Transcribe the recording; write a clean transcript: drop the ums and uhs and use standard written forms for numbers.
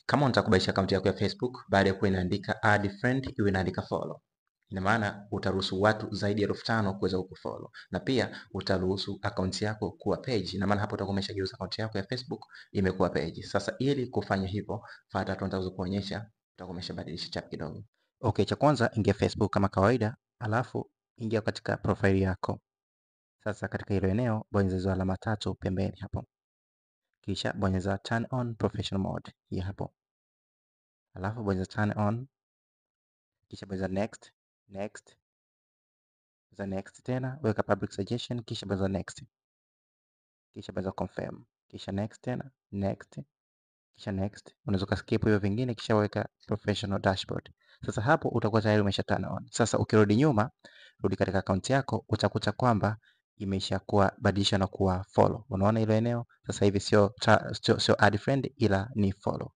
Kama unataka kubadilisha akaunti yako ya Facebook, baada ya kuwa inaandika add friend iwe inaandika follow. Ina maana utaruhusu watu zaidi ya 5,000 kuweza kukufollow, na pia utaruhusu akaunti yako kuwa page. Ina maana hapo utakuwa umeshageuza akaunti yako ya Facebook imekuwa page. Sasa ili kufanya hivyo, fuata hatua nitaweza kuonyesha, utakuwa umeshabadilisha chap kidogo. Okay, cha kwanza ingia Facebook kama kawaida, alafu ingia katika profile yako. Sasa katika hilo eneo bonyeza hizo alama 3 pembeni hapo. Kisha bonyeza turn on professional mode hii hapo. Alafu bonyeza turn on, kisha bonyeza next, bonyeza next tena, weka public suggestion, kisha bonyeza next, kisha bonyeza confirm, kisha next tena, kisha next. Unaweza skip hivyo vingine, kisha weka professional dashboard. Sasa hapo utakuwa tayari umesha turn on. Sasa ukirudi nyuma, rudi katika akaunti yako, utakuta kwamba imeshakuwa badilisha na kuwa follow. Unaona hilo eneo sasa hivi sio add friend ila ni follow.